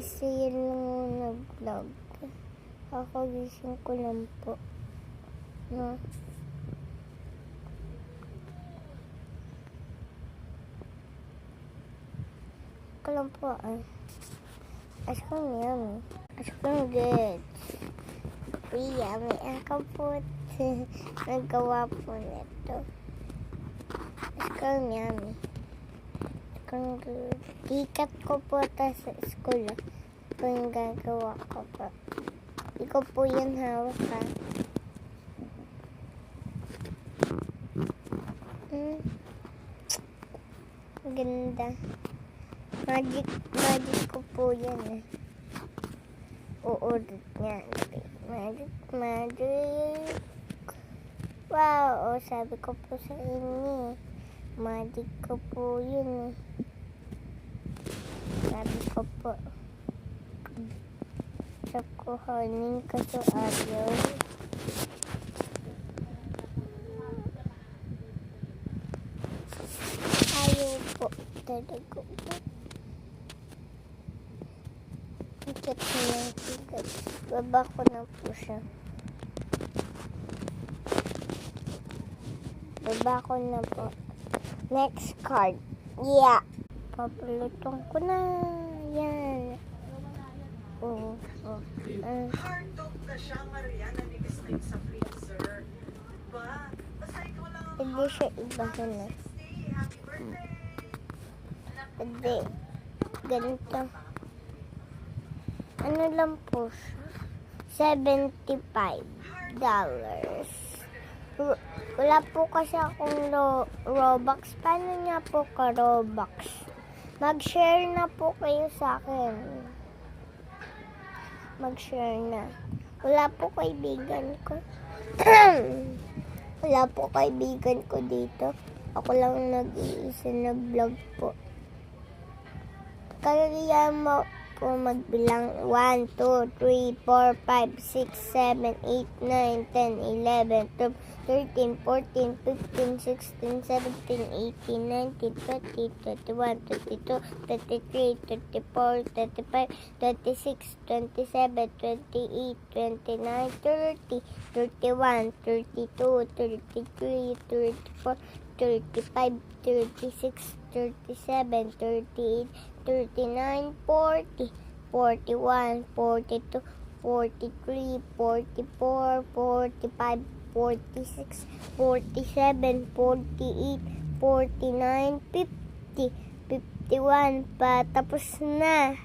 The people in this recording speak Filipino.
kasi yun lang nag-vlog. Kakagising ko lang po. No? Ko lang po As kong yummy. As kong good. Yummy. Ako po nagawa po nito. As kong yummy. As kong good. Ikat ko po ito sa school. Ito yung gagawa ko po. Hindi ko po yan hawak ha. Ganda. Magic ko po yan Uudot niya. Magic. Wow, sabi ko po sa inyo. Magic ko po yun Sabi ko po. Sa kuhanin ko sa ayaw. Ayaw po. Talaga po. Ikat ko lang sigat. Baba ko na po siya. Baba ko na po. Next card. Yeah. Papalutong ko na. Yan. Hardog na siya, Mariana, nigas na sa freezer. Ba? Basta ikaw lang ang Hindi siya ibahan na. Happy birthday! Hindi. Ganito. Ano lang po siya? $75. Wala po kasi akong Robux. Paano niya po ka Robux? Mag-share na po kayo sa akin. Mag-share na. Wala po kaibigan ko. Wala po kaibigan ko dito. Ako lang nag-iisa na vlog po. Kaya mo po magbilang 1, 2, 3, 4, 5, 6, 7, 8, 9, 10, 11, 12, 13, 14, 15, 16, 17, 18, 19, 20, 21, 22, 23, 24, 25, 26, 27, 28, 29, 30, 31, 32, 33, 34, 35, 36, 37, 38, 39, 40, 41, 42, 43, 44, 45, 46, 47, 48, 49, 50, 51, patapos na.